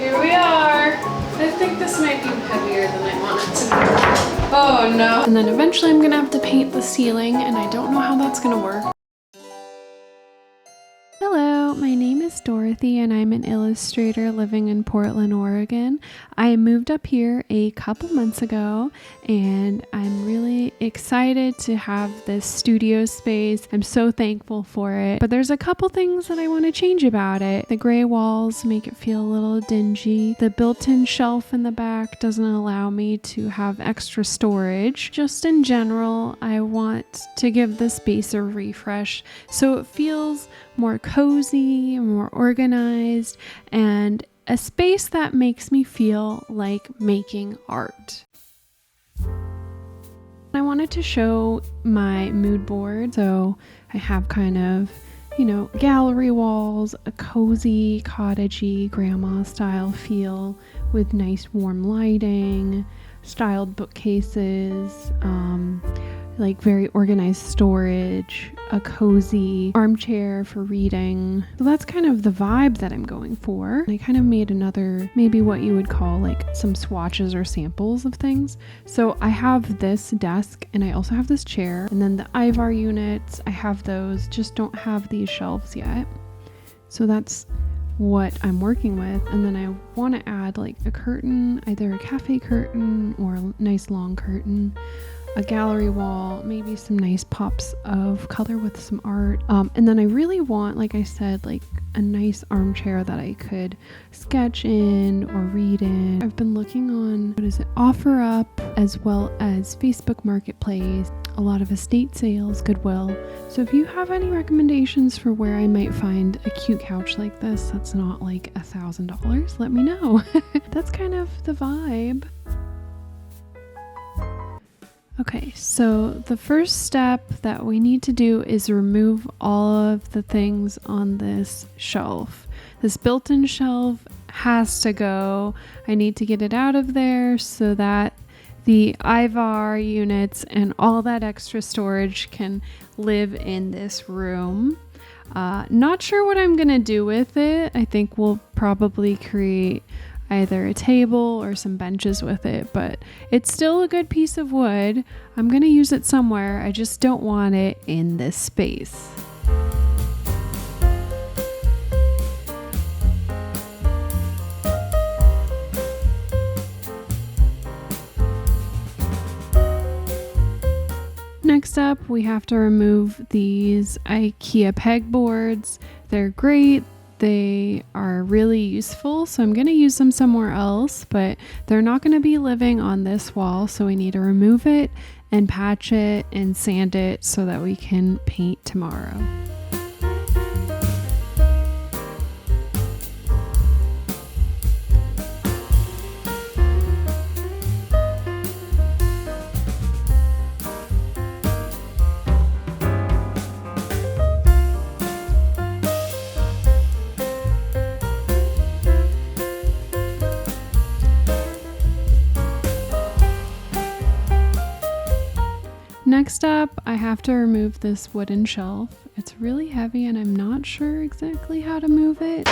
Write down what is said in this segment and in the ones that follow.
Here we are. I think this might be heavier than I want it to be. Oh no. And then eventually I'm gonna have to paint the ceiling, and I don't know how that's gonna work. Hello, my name is Dorothy and I'm an illustrator living in Portland, Oregon. I moved up here a couple months ago and I'm really excited to have this studio space. I'm so thankful for it, but there's a couple things that I want to change about it. The gray walls make it feel a little dingy. The built-in shelf in the back doesn't allow me to have extra storage. Just in general, I want to give the space a refresh so it feels more cozy, more organized, and a space that makes me feel like making art. I wanted to show my mood board, so I have kind of, gallery walls, a cozy, cottagey, grandma style feel with nice warm lighting, styled bookcases, like very organized storage, a cozy armchair for reading. So that's kind of the vibe that I'm going for. I kind of made another, maybe what you would call like some swatches or samples of things. So I have this desk and I also have this chair, and then the IVAR units, I have those, just don't have these shelves yet. So that's what I'm working with. And then I want to add like a curtain, either a cafe curtain or a nice long curtain, a gallery wall, maybe some nice pops of color with some art. And then I really want, like I said, like a nice armchair that I could sketch in or read in. I've been looking on, OfferUp, as well as Facebook Marketplace, a lot of estate sales, Goodwill. So if you have any recommendations for where I might find a cute couch like this that's not like $1,000, let me know. That's kind of the vibe. Okay, so the first step that we need to do is remove all of the things on this shelf. This built-in shelf has to go. I need to get it out of there so that the IVAR units and all that extra storage can live in this room. Not sure what I'm gonna do with it. I think we'll probably create either a table or some benches with it, but it's still a good piece of wood. I'm gonna use it somewhere. I just don't want it in this space. Next up, we have to remove these IKEA pegboards. They're great. They are really useful, so I'm going to use them somewhere else, but they're not going to be living on this wall, so we need to remove it and patch it and sand it so that we can paint tomorrow. Next up, I have to remove this wooden shelf. It's really heavy and I'm not sure exactly how to move it.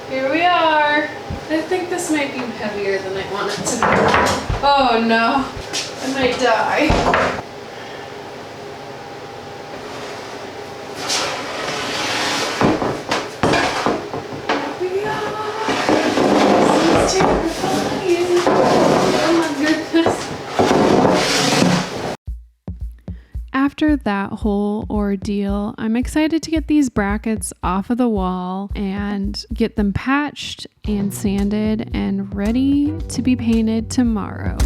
Here we are. I think this might be heavier than I want it to be. Oh no, I might die. Here we are. This is terrifying. Oh my goodness. After that whole ordeal, I'm excited to get these brackets off of the wall and get them patched and sanded and ready to be painted tomorrow.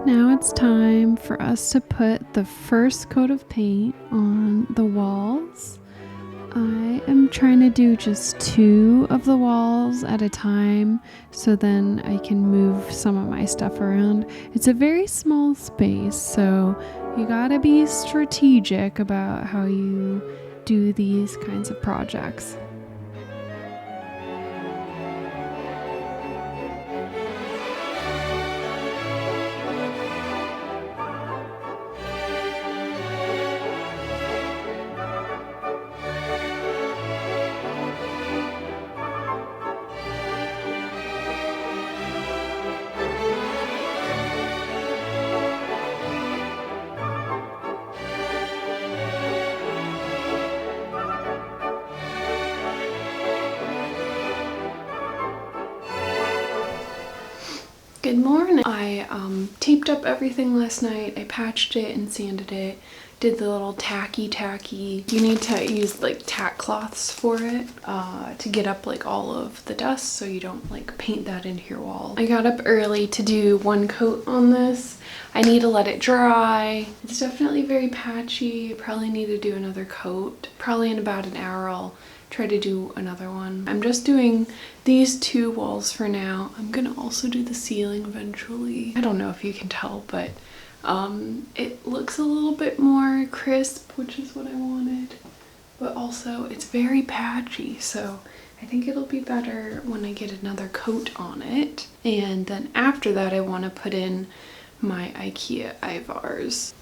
Now it's time for us to put the first coat of paint on the walls. I am trying to do just 2 of the walls at a time so then I can move some of my stuff around. It's a very small space, so you gotta be strategic about how you do these kinds of projects. Good morning. I taped up everything last night. I patched it and sanded it. Did the little tacky. You need to use like tack cloths for it to get up like all of the dust so you don't like paint that into your wall. I got up early to do 1 coat on this. I need to let it dry. It's definitely very patchy. I probably need to do another coat. Probably in about an hour I'll try to do another one. I'm just doing these 2 walls for now. I'm gonna also do the ceiling eventually. I don't know if you can tell, but it looks a little bit more crisp, which is what I wanted, but also it's very patchy, so I think it'll be better when I get another coat on it. And then after that I want to put in my IKEA IVARs.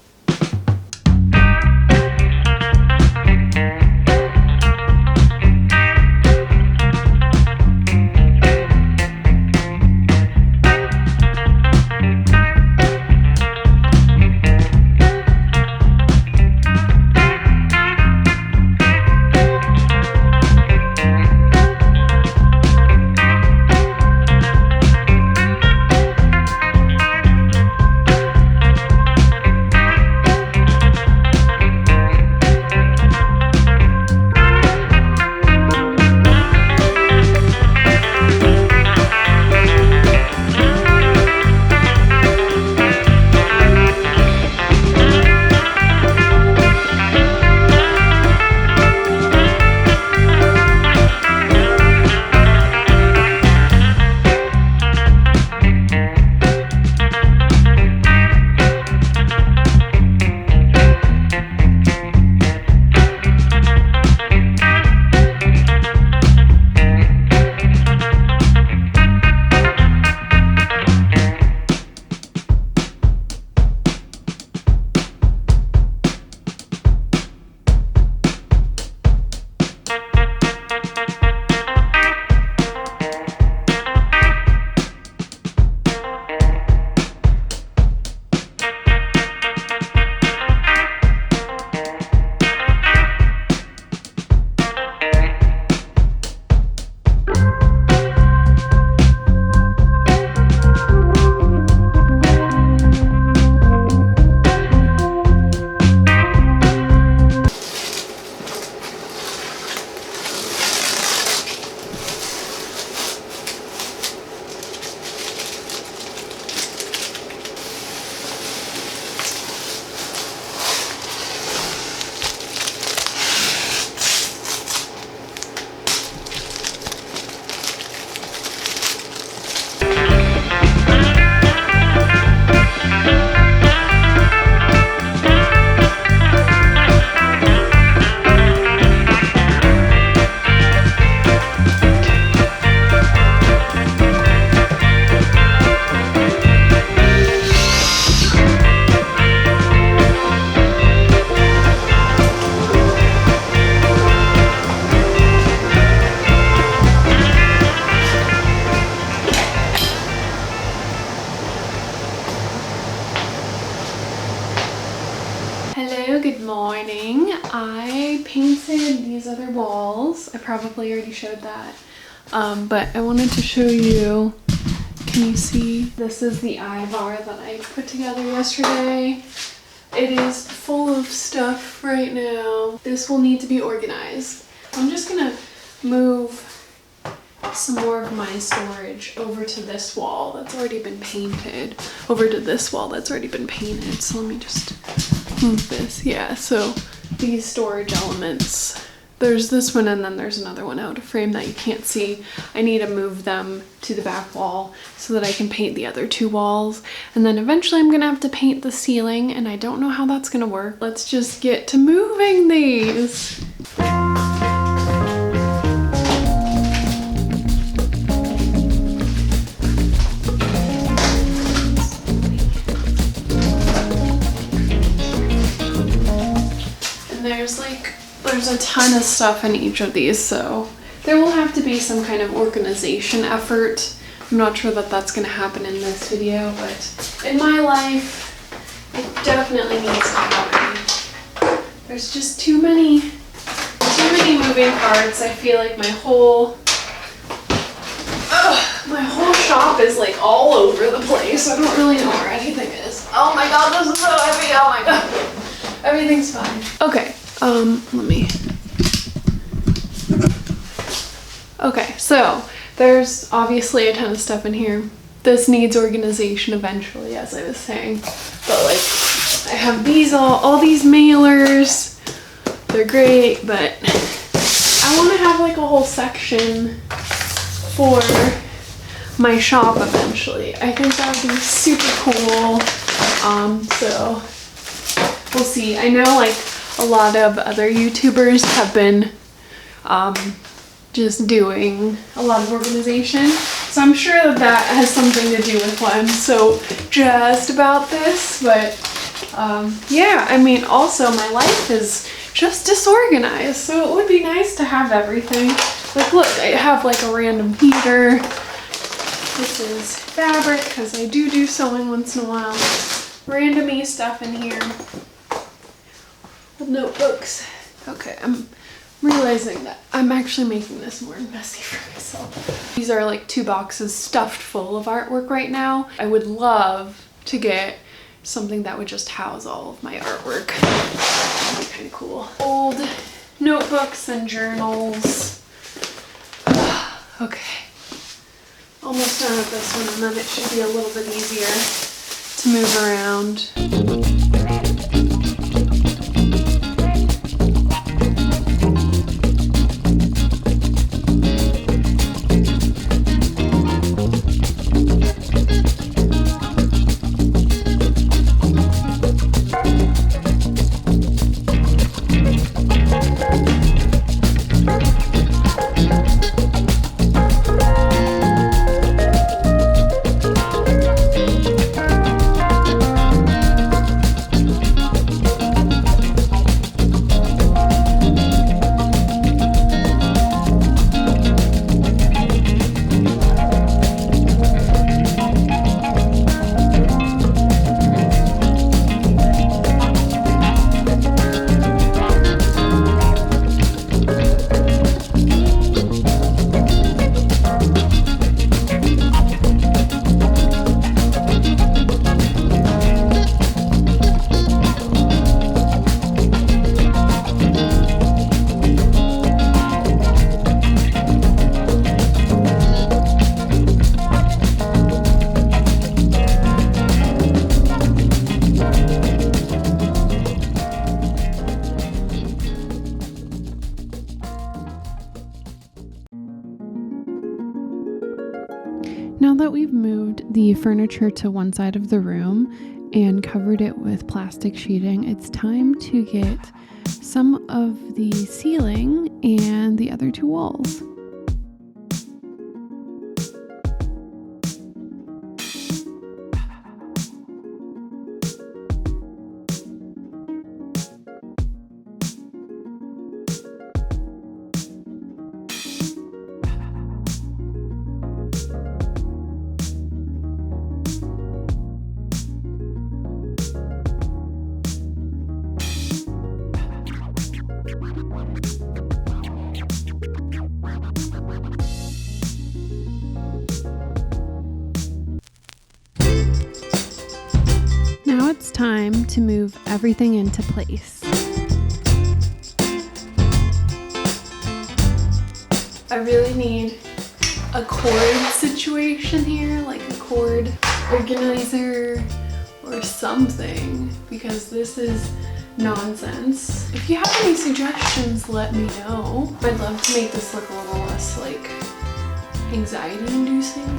Hello, good morning. I painted these other walls. I probably already showed that. But I wanted to show you, can you see? This is the IVAR that I put together yesterday. It is full of stuff right now. This will need to be organized. I'm just gonna move some more of my storage over to this wall that's already been painted. So let me just move this. Yeah, so these storage elements there's this one and then there's another one out of frame that you can't see. I need to move them to the back wall so that I can paint the other 2 walls. And then eventually I'm gonna have to paint the ceiling, and I don't know how that's gonna work. Let's just get to moving these. There's a ton of stuff in each of these, so there will have to be some kind of organization effort. I'm not sure that that's going to happen in this video, but in my life, it definitely needs to happen. There's just too many moving parts. I feel like my whole shop is like all over the place. I don't really know where anything is. Oh my god, this is so heavy. Oh my god. Everything's fine. Okay. Okay, so there's obviously a ton of stuff in here. This needs organization eventually, as I was saying. But like, I have these all these mailers. They're great, but I want to have like a whole section for my shop eventually. I think that would be super cool. So we'll see. I know like a lot of other YouTubers have been just doing a lot of organization. So I'm sure that that has something to do with why I'm so jazzed about this. But yeah, I mean, also my life is just disorganized. So it would be nice to have everything. Like look, I have like a random heater. This is fabric because I do sewing once in a while. Random-y stuff in here. Notebooks. Okay, I'm realizing that I'm actually making this more messy for myself. These are like 2 boxes stuffed full of artwork right now. I would love to get something that would just house all of my artwork. That'd be kind of cool. Old notebooks and journals. Okay. Almost done with this one, and then it should be a little bit easier to move around. Now that we've moved the furniture to one side of the room and covered it with plastic sheeting, it's time to get some of the ceiling and the other 2 walls. Now it's time to move everything into place. I really need a cord situation here, like a cord organizer or something, because this is nonsense. If you have any suggestions, let me know. I'd love to make this look a little less like anxiety inducing.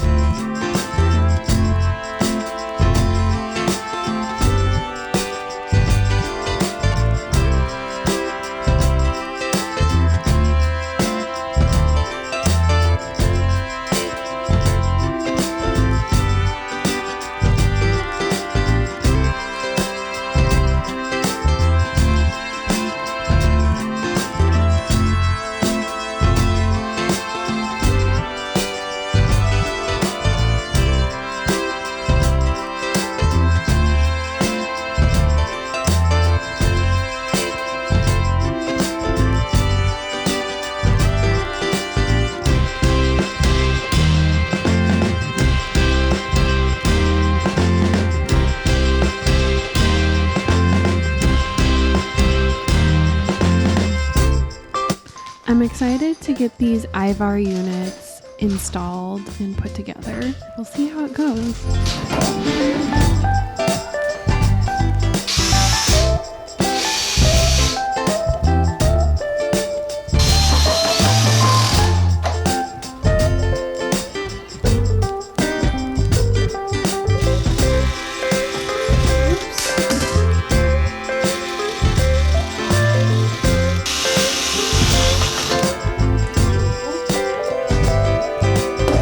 I'm excited to get these IVAR units installed and put together. We'll see how it goes.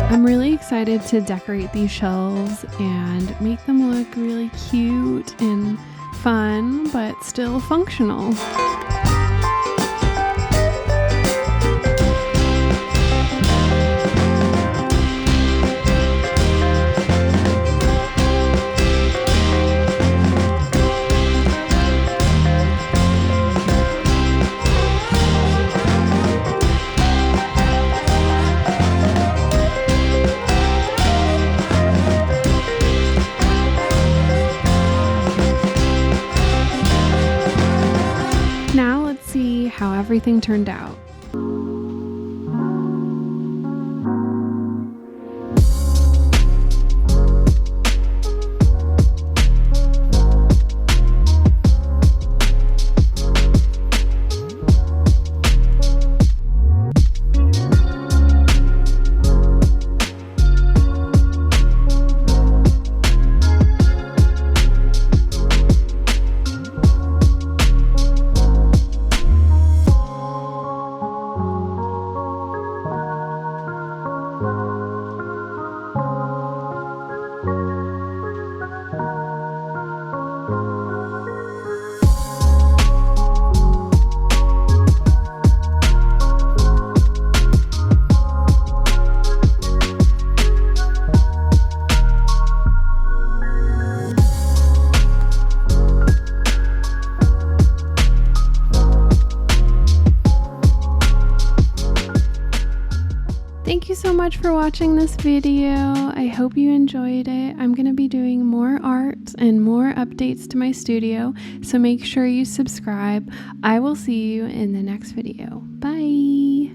I'm really excited to decorate these shelves and make them look really cute and fun, but still functional. Now let's see how everything turned out. Thank you so much for watching this video. I hope you enjoyed it. I'm going to be doing more art and more updates to my studio, so make sure you subscribe. I will see you in the next video. Bye!